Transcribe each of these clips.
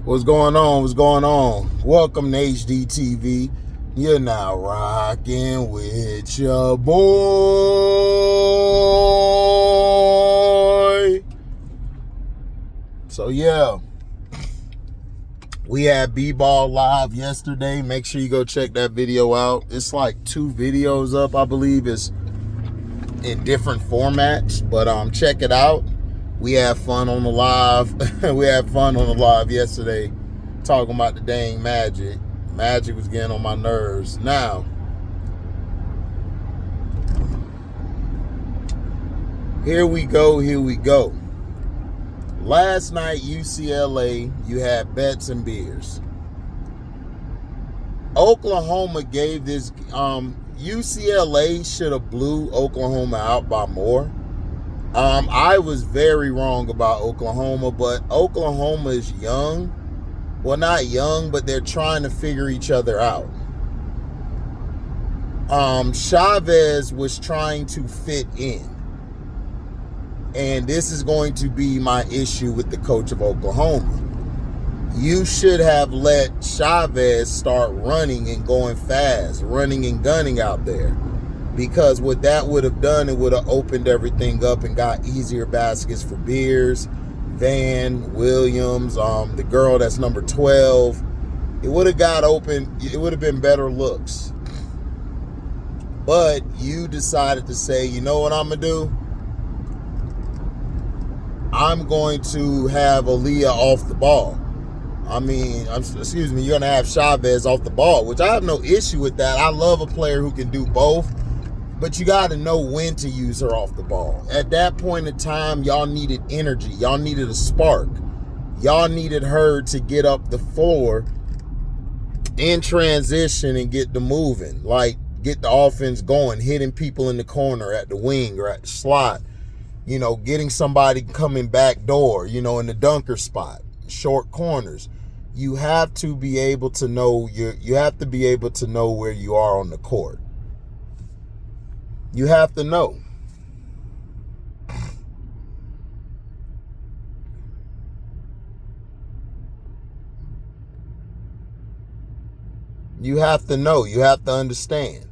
What's going on? What's going on? Welcome to HDiiTV. You're now rocking with your boy. So yeah, we had B-Ball live yesterday. Make sure you go check that video out. It's like 2 videos up, I believe. It's in different formats, but check it out. We had fun on the live. We had fun on the live yesterday talking about the dang Magic. Magic was getting on my nerves. Now, here we go. Last night, UCLA, you had bets and beers. Oklahoma gave this, UCLA should have blew Oklahoma out by more. I was very wrong about Oklahoma, but Oklahoma is young. Well, not young, but they're trying to figure each other out. Chavez was trying to fit in. And this is going to be my issue with the coach of Oklahoma. You should have let Chavez start running and going fast, running and gunning out there. Because what that would have done, it would have opened everything up and got easier baskets for Beers, Van, Williams, the girl that's number 12. It would have got open. It would have been better looks. But you decided to say, you know what I'm going to do? I'm going to have Aaliyah off the ball. You're going to have Chavez off the ball, which I have no issue with that. I love a player who can do both. But you got to know when to use her off the ball. At that point in time, y'all needed energy. Y'all needed a spark. Y'all needed her to get up the floor in transition and get the moving. Like, get the offense going, hitting people in the corner at the wing or at the slot. You know, getting somebody coming back door, in the dunker spot, short corners. You have to be able to know you have to be able to know where you are on the court. You have to know. You have to know. You have to understand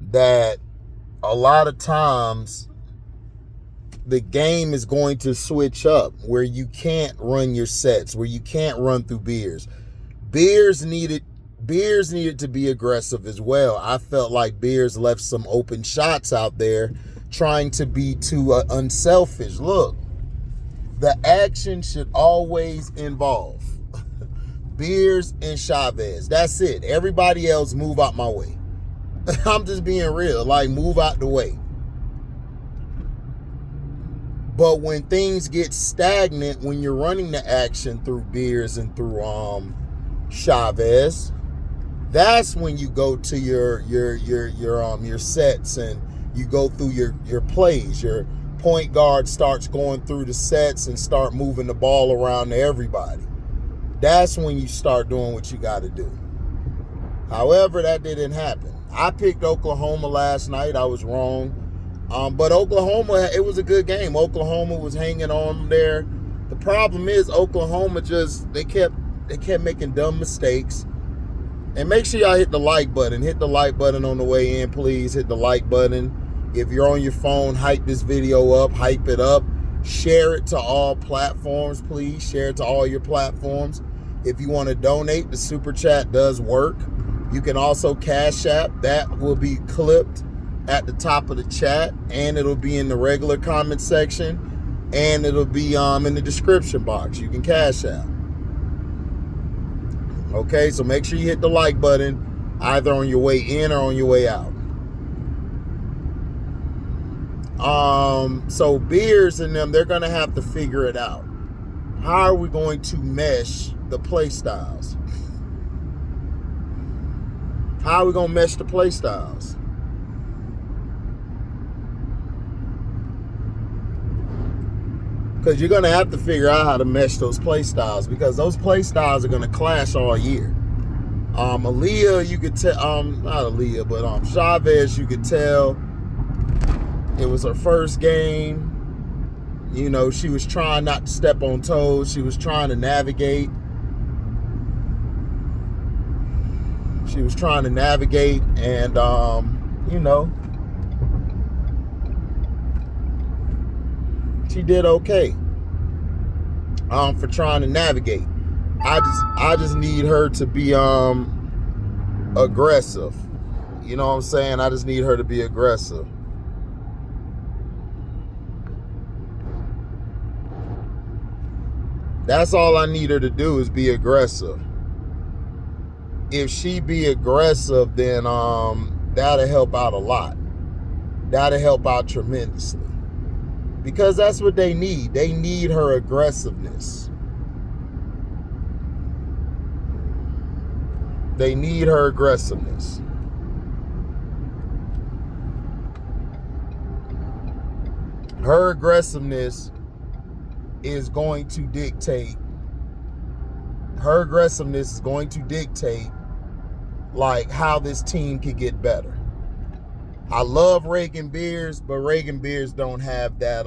that a lot of times the game is going to switch up where you can't run your sets, where you can't run through Beers. Beers needed to be aggressive as well. I felt like Beers left some open shots out there trying to be too unselfish. Look, the action should always involve Beers and Chavez. That's it. Everybody else move out my way. I'm just being real. Like, move out the way. But when things get stagnant, when you're running the action through Beers and through Chavez, that's when you go to your sets and you go through your plays. Your point guard starts going through the sets and start moving the ball around to everybody. That's when you start doing what you got to do. However, that didn't happen. I picked Oklahoma last night. I was wrong. But Oklahoma, it was a good game. Oklahoma was hanging on there. The problem is Oklahoma they kept making dumb mistakes. And make sure y'all hit the like button. Hit the like button on the way in, please. Hit the like button. If you're on your phone, hype this video up. Hype it up. Share it to all platforms, please. Share it to all your platforms. If you want to donate, the super chat does work. You can also Cash App. That will be clipped at the top of the chat. And it'll be in the regular comment section. And it'll be in the description box. You can Cash App. Okay, so make sure you hit the like button either on your way in or on your way out. So Beers and them, they're going to have to figure it out. How are we going to mesh the play styles? How are we going to mesh the play styles? Because you're going to have to figure out how to mesh those play styles, because those play styles are going to clash all year. Aaliyah, you could tell, not Aaliyah, but Chavez, you could tell it was her first game. You know, she was trying not to step on toes. She was trying to navigate. She was trying to navigate, and you know, she did okay for trying to navigate. I just need her to be aggressive. You know what I'm saying? I just need her to be aggressive. That's all I need her to do, is be aggressive. If she be aggressive, then that'll help out a lot. That'll help out tremendously. Because that's what they need. They need her aggressiveness. They need her aggressiveness. Her aggressiveness is going to dictate. Her aggressiveness is going to dictate like how this team could get better. I love Reagan Beers, but Reagan Beers don't have that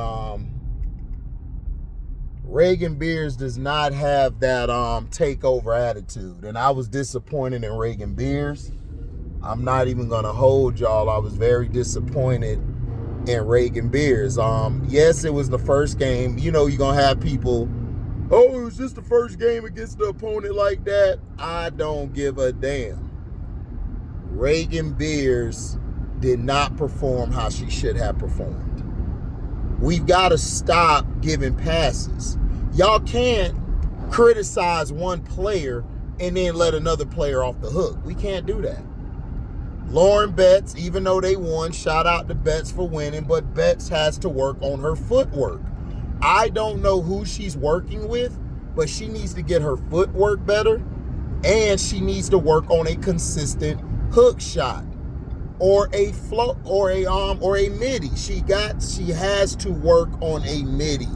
Reagan Beers does not have that takeover attitude. And I was disappointed in Reagan Beers. I'm not even gonna hold y'all. I was very disappointed in Reagan Beers. Yes, it was the first game. You know, you're gonna have people, oh, it was just the first game against the opponent like that. I don't give a damn. Reagan Beers did not perform how she should have performed. We've got to stop giving passes. Y'all can't criticize one player and then let another player off the hook. We can't do that. Lauren Betts, even though they won, shout out to Betts for winning, but Betts has to work on her footwork. I don't know who she's working with, but she needs to get her footwork better, and she needs to work on a consistent hook shot or a float or a midi. She has to work on a midi.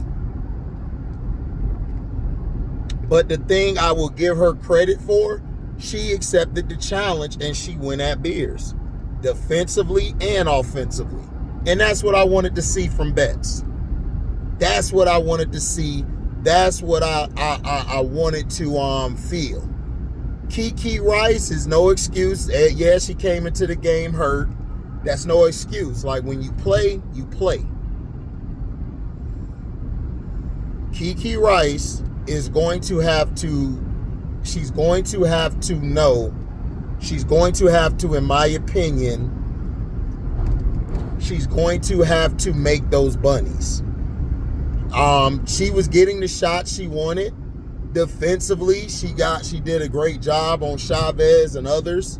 But the thing I will give her credit for, she accepted the challenge and she went at Beers, defensively and offensively. And that's what I wanted to see from Betts. That's what I wanted to see. That's what I wanted to feel. Kiki Rice is no excuse. Yeah, she came into the game hurt. That's no excuse. Like, when you play, you play. Kiki Rice is going to have to, she's going to have to know, she's going to have to, in my opinion, she's going to have to make those bunnies. She was getting the shot she wanted. Defensively, she did a great job on Chavez and others.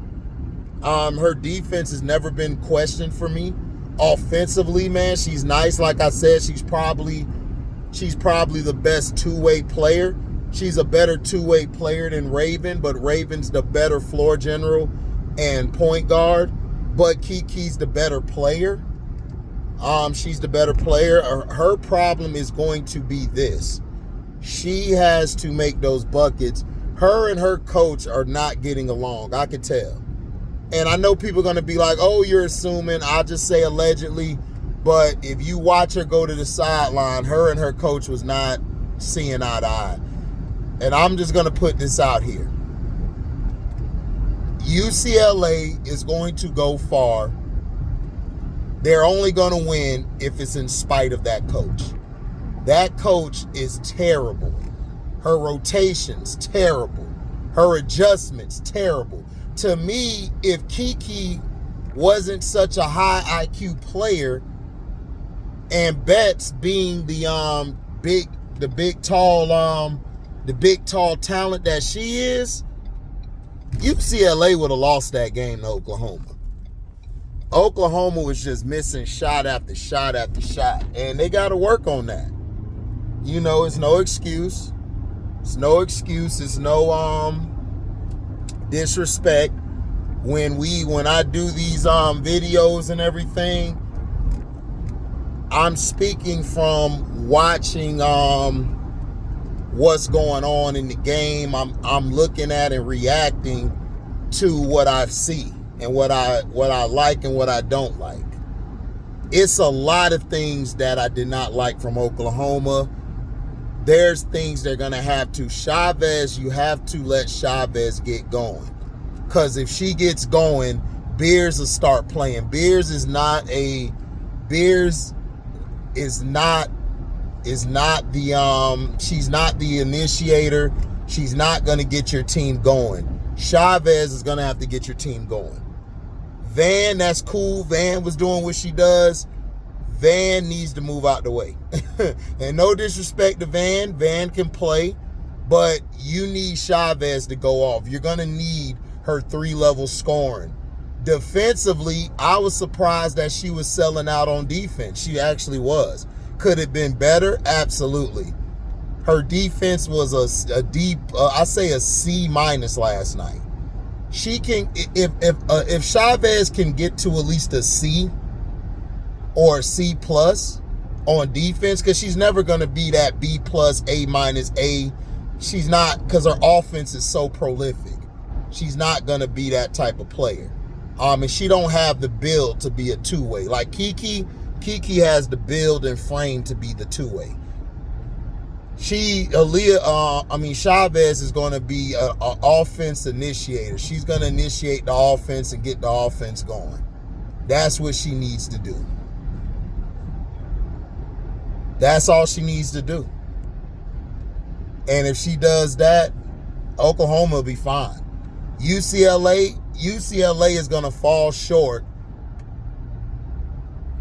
Her defense has never been questioned for me. Offensively, man, she's nice. Like I said, she's probably the best two-way player. She's a better two-way player than Raven, but Raven's the better floor general and point guard. But Kiki's the better player. She's the better player. Her problem is going to be this. She has to make those buckets. Her and her coach are not getting along. I can tell. And I know people are going to be like, oh, you're assuming. I'll just say allegedly. But if you watch her go to the sideline, her and her coach was not seeing eye to eye. And I'm just going to put this out here. UCLA is going to go far. They're only going to win if it's in spite of that coach. That coach is terrible. Her rotations, terrible. Her adjustments, terrible. To me, if Kiki wasn't such a high IQ player, and Betts being the big tall talent that she is, UCLA would have lost that game to Oklahoma. Oklahoma was just missing shot after shot after shot, and they got to work on that. You know, it's no excuse. It's no excuse. It's no disrespect. When I do these videos and everything, I'm speaking from watching what's going on in the game. I'm looking at and reacting to what I see and what I like and what I don't like. It's a lot of things that I did not like from Oklahoma. There's things they're going to have to. Chavez, you have to let Chavez get going. Because if she gets going, Beers will start playing. Beers is not the she's not the initiator. She's not going to get your team going. Chavez is going to have to get your team going. Van, that's cool. Van was doing what she does. Van needs to move out the way. And no disrespect to Van. Van can play, but you need Chavez to go off. You're going to need her 3-level scoring. Defensively, I was surprised that she was selling out on defense. She actually was. Could it have been better? Absolutely. Her defense was a deep, I say a C- last night. She can, if Chavez can get to at least a C or a C+ on defense, because she's never going to be that B+, A-. She's not, because her offense is so prolific. She's not going to be that type of player. And she don't have the build to be a two-way. Like Kiki has the build and frame to be the two-way. Chavez is going to be an offense initiator. She's going to initiate the offense and get the offense going. That's what she needs to do. That's all she needs to do. And if she does that, Oklahoma will be fine. UCLA is going to fall short.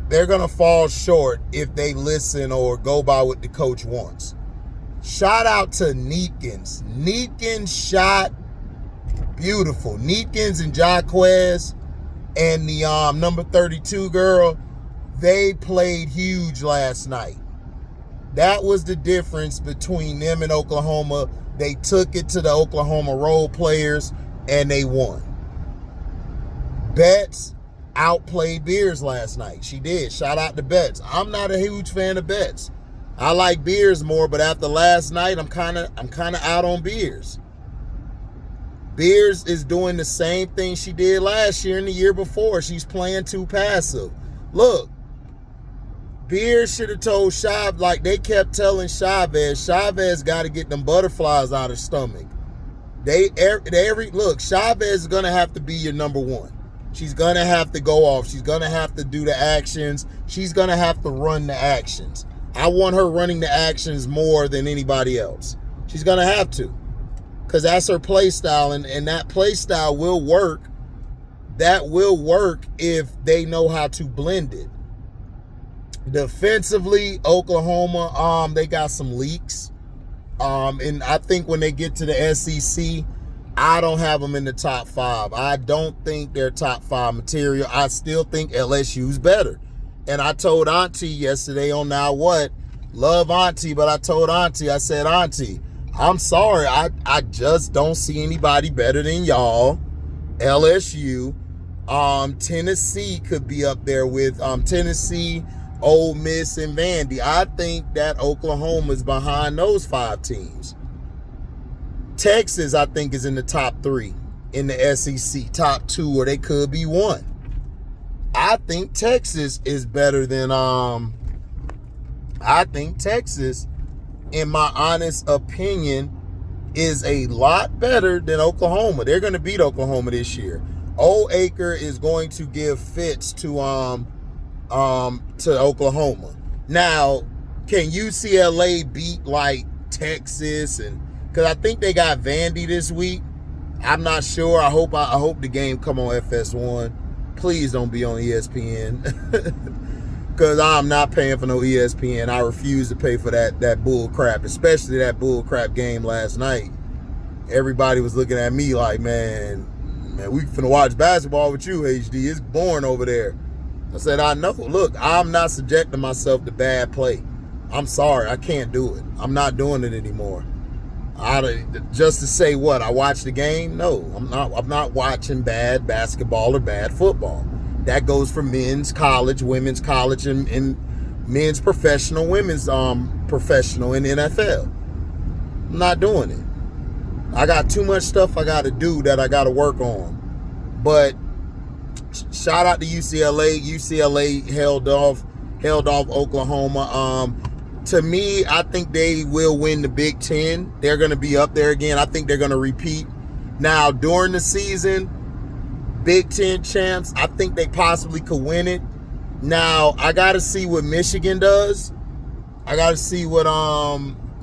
They're going to fall short if they listen or go by what the coach wants. Shout out to Neekins. Neekins shot beautiful. Neekins and Jaquez and the number 32 girl, they played huge last night. That was the difference between them and Oklahoma. They took it to the Oklahoma role players and they won. Betts outplayed Beers last night. She did. Shout out to Betts. I'm not a huge fan of Betts. I like Beers more, but after last night, I'm kind of out on Beers. Beers is doing the same thing she did last year and the year before. She's playing too passive. Look, Beers should have told Chavez, like they kept telling Chavez got to get them butterflies out of her stomach. Look, Chavez is going to have to be your number one. She's going to have to go off. She's going to have to do the actions. She's going to have to run the actions. I want her running the actions more than anybody else. She's going to have to. Because that's her play style, and that play style will work. That will work if they know how to blend it. Defensively, Oklahoma, they got some leaks. And I think when they get to the SEC, I don't have them in the top 5. I don't think they're top 5 material. I still think LSU's better. And I told Auntie yesterday on Now What, love Auntie, but I told Auntie, I said, Auntie, I'm sorry, I just don't see anybody better than y'all. LSU, Tennessee could be up there with Tennessee, Ole Miss, and Vandy. I think that Oklahoma's behind those 5 teams. Texas, I think, is in the top 3 in the SEC, top 2, or they could be 1. I think Texas is better than I think Texas, in my honest opinion, is a lot better than Oklahoma. They're going to beat Oklahoma this year. Old Acre is going to give fits to Oklahoma. Now, can UCLA beat like Texas? And because I think they got Vandy this week. I'm not sure. I hope the game come on FS1. Please don't be on ESPN. Because I'm not paying for no ESPN. I refuse to pay for that bull crap, especially that bull crap game last night. Everybody was looking at me like, man, we finna watch basketball with you, HD. It's boring over there. I said, I know. Look, I'm not subjecting myself to bad play. I'm sorry. I can't do it. I'm not doing it anymore. Just to say what? I watched the game? No, I'm not watching bad basketball or bad football. That goes for men's college, women's college, and men's professional, women's professional in the NFL. I'm not doing it. I got too much stuff I got to do that I got to work on. But shout out to UCLA. UCLA held off Oklahoma. To me, I think they will win the Big Ten. They're going to be up there again. I think they're going to repeat. Now, during the season, Big Ten champs, I think they possibly could win it. Now, I got to see what Michigan does. I got to see what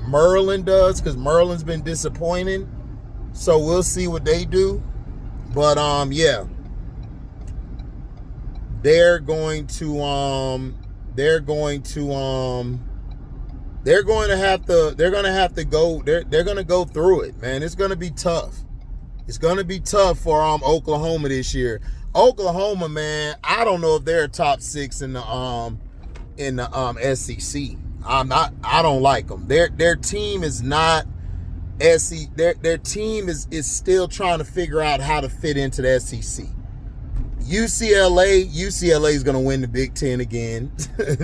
Maryland does, because Maryland's been disappointing. So we'll see what they do. But yeah, they're going to go through it, man. It's going to be tough. It's going to be tough for Oklahoma this year. Oklahoma, man, I don't know if they're top 6 in the SEC. I don't like them. Their team is not SEC. Their team is still trying to figure out how to fit into the SEC. UCLA is going to win the Big Ten again.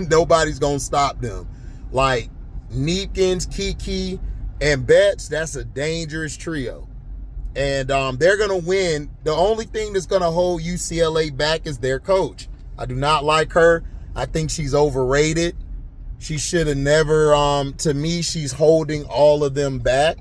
Nobody's going to stop them. Like Neepkins, Kiki, and Betts, that's a dangerous trio. And they're going to win. The only thing that's going to hold UCLA back is their coach. I do not like her. I think she's overrated. She should have never, to me, she's holding all of them back.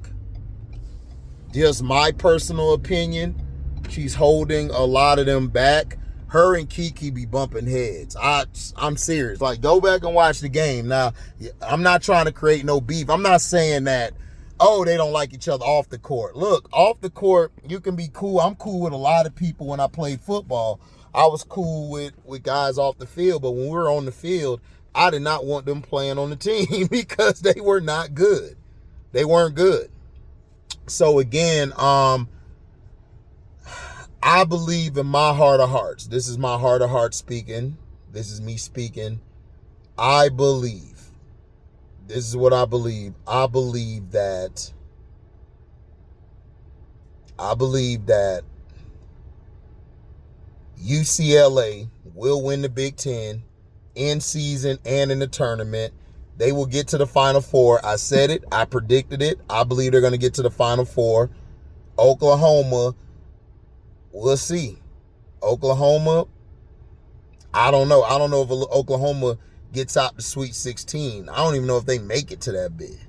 Just my personal opinion. She's holding a lot of them back. Her and Kiki be bumping heads. I'm serious. Like, go back and watch the game. Now, I'm not trying to create no beef. I'm not saying that, oh, they don't like each other off the court. Look, off the court, you can be cool. I'm cool with a lot of people when I played football. I was cool with guys off the field, but when we were on the field, I did not want them playing on the team because they were not good. They weren't good. So again, I believe in my heart of hearts. This is my heart of hearts speaking. This is me speaking. I believe. This is what I believe. I believe that UCLA will win the Big Ten in season and in the tournament. They will get to the Final Four. I said it. I predicted it. I believe they're going to get to the Final Four. Oklahoma, we'll see. Oklahoma, I don't know. I don't know if Oklahoma gets out the Sweet 16. I don't even know if they make it to that bid.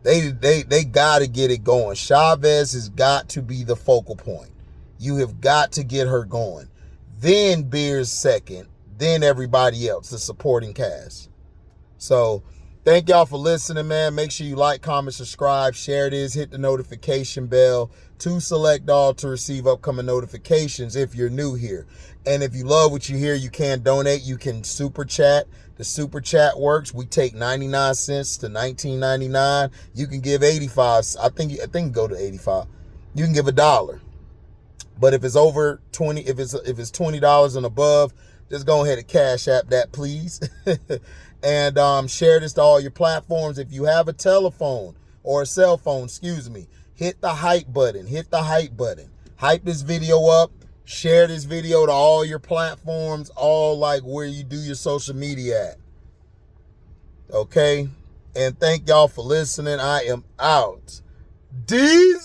They got to get it going. Chavez has got to be the focal point. You have got to get her going. Then Beers second. Then everybody else, the supporting cast. So thank y'all for listening, man. Make sure you like, comment, subscribe, share this, hit the notification bell to select all to receive upcoming notifications if you're new here. And if you love what you hear, you can donate. You can super chat. The super chat works. We take 99 cents to $19.99. You can give 85. I think go to 85. You can give $1. But if it's over 20, if it's $20 and above, just go ahead and cash app that, please. And share this to all your platforms. If you have a telephone or a cell phone, hit the hype button. Hit the hype button. Hype this video up. Share this video to all your platforms, all like where you do your social media at. Okay? And thank y'all for listening. I am out. DJ!